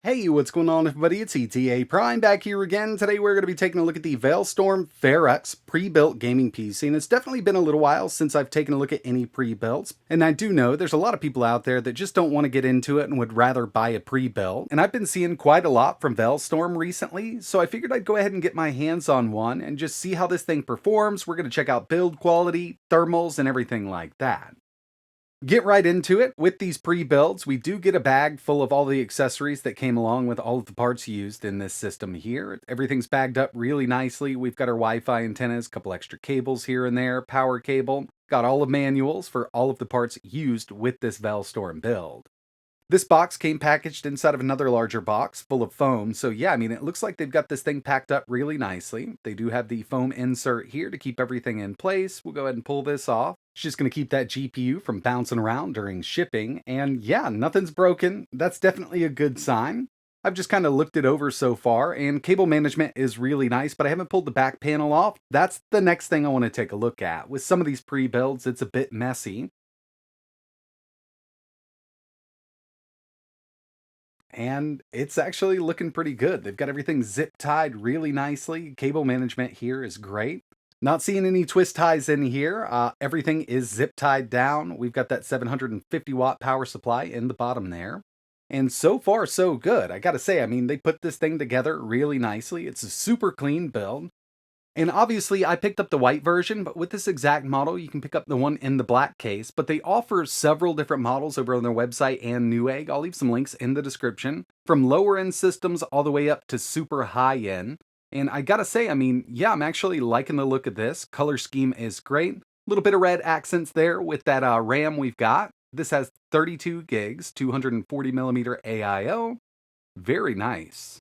Hey, what's going on everybody? It's ETA Prime back here again. Today we're going to be taking a look at the Velztorm Ferrux pre-built gaming PC, and it's definitely been a little while since I've taken a look at any pre-builts, and I do know there's a lot of people out there that just don't want to get into it and would rather buy a pre-built, and I've been seeing quite a lot from Velztorm recently, so I figured I'd go ahead and get my hands on one and just see how this thing performs. We're going to check out build quality, thermals, and everything like that. Get right into it. With these pre-builds, we do get a bag full of all the accessories that came along with all of the parts used in this system here. Everything's bagged up really nicely. We've got our Wi-Fi antennas, a couple extra cables here and there, power cable. Got all of manuals for all of the parts used with this Velztorm build. This box came packaged inside of another larger box full of foam, so yeah, I mean, it looks like they've got this thing packed up really nicely. They do have the foam insert here to keep everything in place. We'll go ahead and pull this off. It's just going to keep that GPU from bouncing around during shipping, and yeah, nothing's broken. That's definitely a good sign. I've just kind of looked it over so far, and cable management is really nice, but I haven't pulled the back panel off. That's the next thing I want to take a look at. With some of these pre-builds, it's a bit messy. And it's actually looking pretty good. They've got everything zip tied really nicely. Cable management here is great. Not seeing any twist ties in here. Everything is zip tied down. We've got that 750 watt power supply in the bottom there. And so far, so good. I gotta say, I mean, they put this thing together really nicely. It's a super clean build. And obviously, I picked up the white version, but with this exact model, you can pick up the one in the black case. But they offer several different models over on their website and Newegg. I'll leave some links in the description, from lower end systems all the way up to super high end. And I gotta say, I mean, yeah, I'm actually liking the look of this. Color scheme is great. A little bit of red accents there with that RAM we've got. This has 32 gigs, 240 millimeter AIO. Very nice.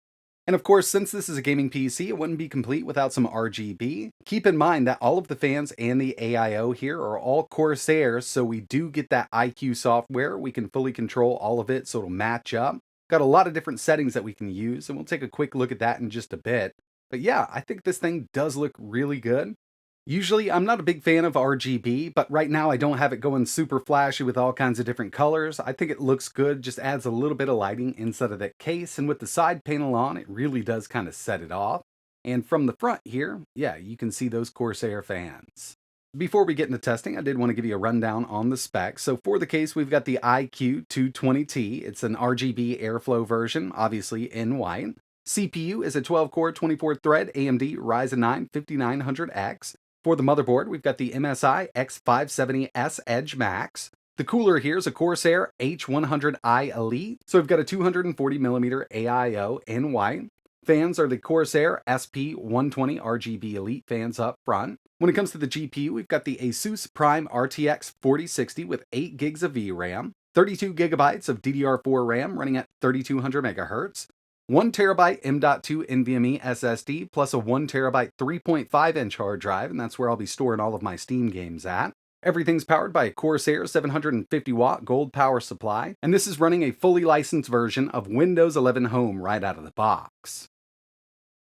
And of course, since this is a gaming PC, it wouldn't be complete without some RGB. Keep in mind that all of the fans and the AIO here are all Corsair, so we do get that iCUE software. We can fully control all of it, so it'll match up. Got a lot of different settings that we can use, and we'll take a quick look at that in just a bit. But yeah, I think this thing does look really good. Usually, I'm not a big fan of RGB, but right now I don't have it going super flashy with all kinds of different colors. I think it looks good, just adds a little bit of lighting inside of that case, and with the side panel on, it really does kind of set it off. And from the front here, yeah, you can see those Corsair fans. Before we get into testing, I did want to give you a rundown on the specs. So for the case, we've got the iCUE 220T. It's an RGB airflow version, obviously in white. CPU is a 12-core, 24-thread AMD Ryzen 9 5900X. For the motherboard, we've got the MSI X570S Edge Max. The cooler here is a Corsair H100i Elite, so we've got a 240mm AIO in white. Fans are the Corsair SP120 RGB Elite fans up front. When it comes to the GPU, we've got the ASUS PRIME RTX 4060 with 8 gigs of VRAM, 32 gigabytes of DDR4 RAM running at 3200 megahertz, 1TB M.2 NVMe SSD, plus a 1TB 3.5-inch hard drive, and that's where I'll be storing all of my Steam games at. Everything's powered by a Corsair 750-watt gold power supply, and this is running a fully licensed version of Windows 11 Home right out of the box.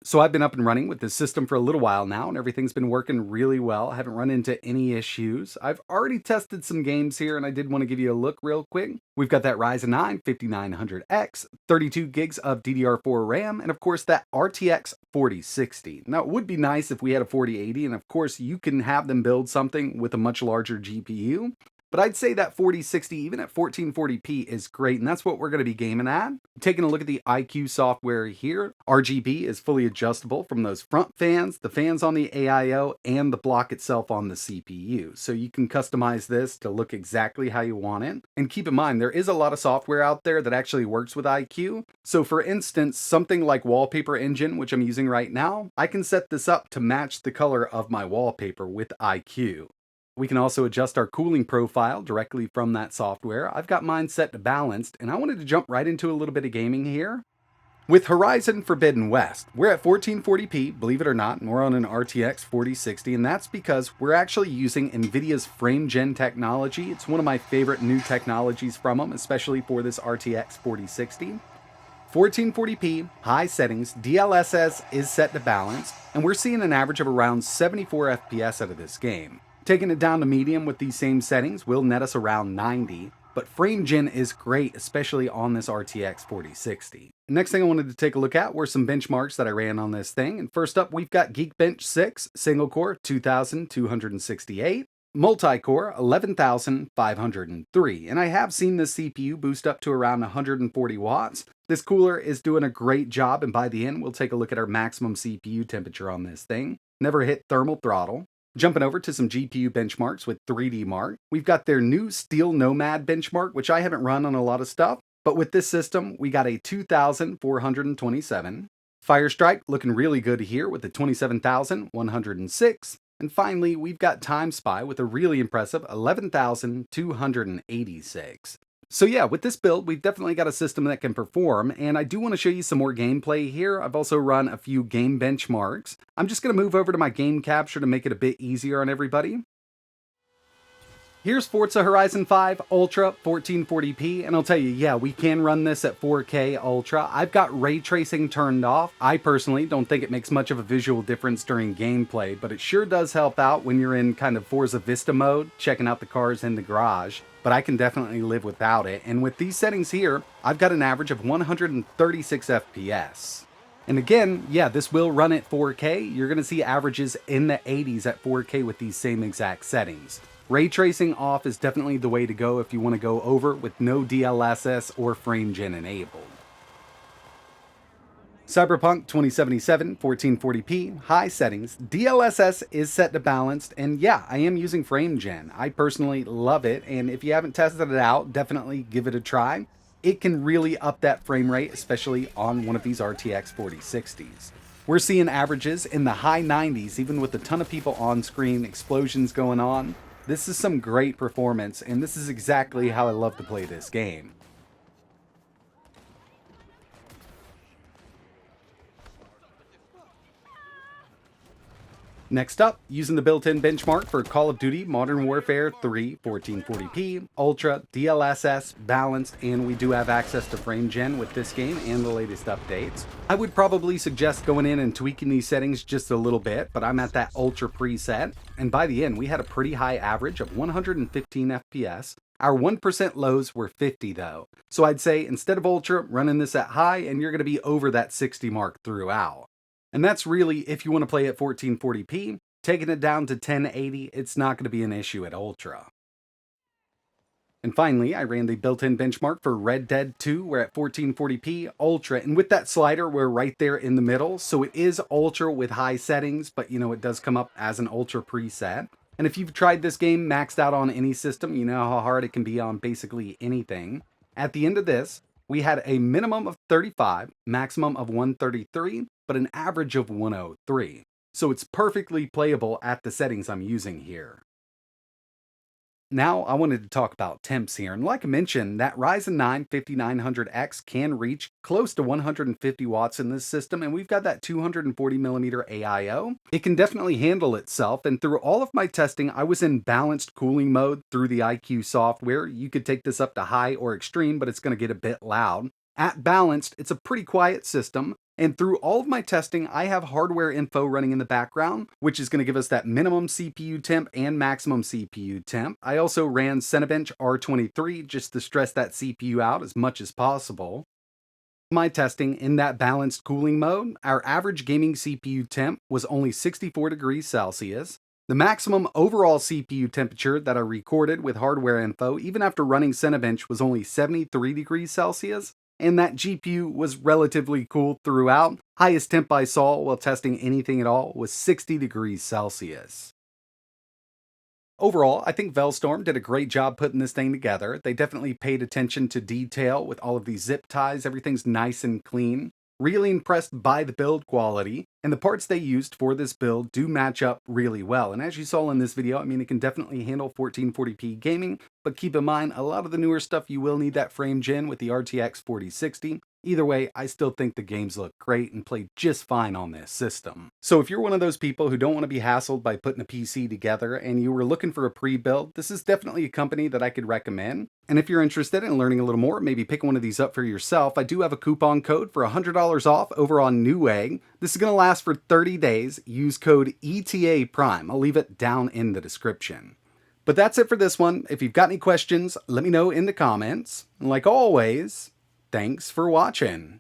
So I've been up and running with this system for a little while now, and everything's been working really well. I haven't run into any issues. I've already tested some games here, and I did want to give you a look real quick. We've got that Ryzen 9 5900X, 32 gigs of DDR4 RAM, and of course that RTX 4060. Now, it would be nice if we had a 4080, and of course you can have them build something with a much larger GPU. But I'd say that 4060, even at 1440p, is great, and that's what we're going to be gaming at. Taking a look at the iCUE software here, RGB is fully adjustable from those front fans, the fans on the AIO, and the block itself on the CPU. So you can customize this to look exactly how you want it. And keep in mind, there is a lot of software out there that actually works with iCUE. So for instance, something like Wallpaper Engine, which I'm using right now, I can set this up to match the color of my wallpaper with iCUE. We can also adjust our cooling profile directly from that software. I've got mine set to balanced, and I wanted to jump right into a little bit of gaming here. With Horizon Forbidden West, we're at 1440p, believe it or not, and we're on an RTX 4060, and that's because we're actually using NVIDIA's Frame Gen technology. It's one of my favorite new technologies from them, especially for this RTX 4060. 1440p, high settings, DLSS is set to balance, and we're seeing an average of around 74 FPS out of this game. Taking it down to medium with these same settings will net us around 90. but frame gen is great, especially on this RTX 4060. Next thing I wanted to take a look at were some benchmarks that I ran on this thing. And first up, we've got Geekbench 6, single core 2268, multi-core 11,503. And I have seen this CPU boost up to around 140 watts. This cooler is doing a great job, and by the end, we'll take a look at our maximum CPU temperature on this thing. Never hit thermal throttle. Jumping over to some GPU benchmarks with 3D Mark, we've got their new Steel Nomad benchmark, which I haven't run on a lot of stuff, but with this system, we got a 2,427. Firestrike looking really good here with a 27,106. And finally, we've got Time Spy with a really impressive 11,286. So yeah, with this build, we've definitely got a system that can perform, and I do want to show you some more gameplay here. I've also run a few game benchmarks. I'm just going to move over to my game capture to make it a bit easier on everybody. Here's Forza Horizon 5 Ultra 1440p, and I'll tell you, yeah, we can run this at 4K Ultra. I've got ray tracing turned off. I personally don't think it makes much of a visual difference during gameplay, but it sure does help out when you're in kind of Forza Vista mode, checking out the cars in the garage. But I can definitely live without it, and with these settings here, I've got an average of 136 FPS. And again, yeah, this will run at 4K. You're going to see averages in the 80s at 4K with these same exact settings. Ray tracing off is definitely the way to go if you want to go over with no DLSS or frame gen enabled. Cyberpunk 2077 1440p, high settings, DLSS is set to balanced, and yeah, I am using frame gen. I personally love it, and if you haven't tested it out, definitely give it a try. It can really up that frame rate, especially on one of these RTX 4060s. We're seeing averages in the high 90s, even with a ton of people on screen, explosions going on. This is some great performance, and this is exactly how I love to play this game. Next up, using the built-in benchmark for Call of Duty Modern Warfare 3 1440p, Ultra, DLSS, balanced, and we do have access to frame gen with this game and the latest updates. I would probably suggest going in and tweaking these settings just a little bit, but I'm at that Ultra preset, and by the end, we had a pretty high average of 115 FPS. Our 1% lows were 50 though, so I'd say instead of Ultra, running this at high, and you're going to be over that 60 mark throughout. And that's really if you want to play at 1440p, taking it down to 1080, it's not going to be an issue at Ultra. And finally, I ran the built-in benchmark for Red Dead 2. We're at 1440p Ultra, and with that slider, we're right there in the middle. So it is Ultra with high settings, but you know, it does come up as an Ultra preset. And if you've tried this game maxed out on any system, you know how hard it can be on basically anything. At the end of this, we had a minimum of 35, maximum of 133, but an average of 103. So it's perfectly playable at the settings I'm using here. Now I wanted to talk about temps here, and like I mentioned, that Ryzen 9 5900X can reach close to 150 watts in this system, and we've got that 240mm AIO. It can definitely handle itself, and through all of my testing, I was in balanced cooling mode through the iCUE software. You could take this up to high or extreme, but it's going to get a bit loud. At balanced, it's a pretty quiet system. And through all of my testing, I have hardware info running in the background, which is going to give us that minimum CPU temp and maximum CPU temp. I also ran Cinebench R23 just to stress that CPU out as much as possible. My testing in that balanced cooling mode, our average gaming CPU temp was only 64 degrees Celsius. The maximum overall CPU temperature that I recorded with hardware info, even after running Cinebench, was only 73 degrees Celsius. And that GPU was relatively cool throughout. Highest temp I saw while testing anything at all was 60 degrees Celsius. Overall, I think Velztorm did a great job putting this thing together. They definitely paid attention to detail with all of these zip ties. Everything's nice and clean. Really impressed by the build quality, and the parts they used for this build do match up really well. And as you saw in this video, I mean, it can definitely handle 1440p gaming, but keep in mind, a lot of the newer stuff you will need that frame gen with the RTX 4060. Either way, I still think the games look great and play just fine on this system. So if you're one of those people who don't want to be hassled by putting a PC together and you were looking for a pre-build, this is definitely a company that I could recommend. And if you're interested in learning a little more, maybe pick one of these up for yourself, I do have a coupon code for $100 off over on Newegg. This is going to last for 30 days. Use code ETA Prime. I'll leave it down in the description. But that's it for this one. If you've got any questions, let me know in the comments. And like always, thanks for watching.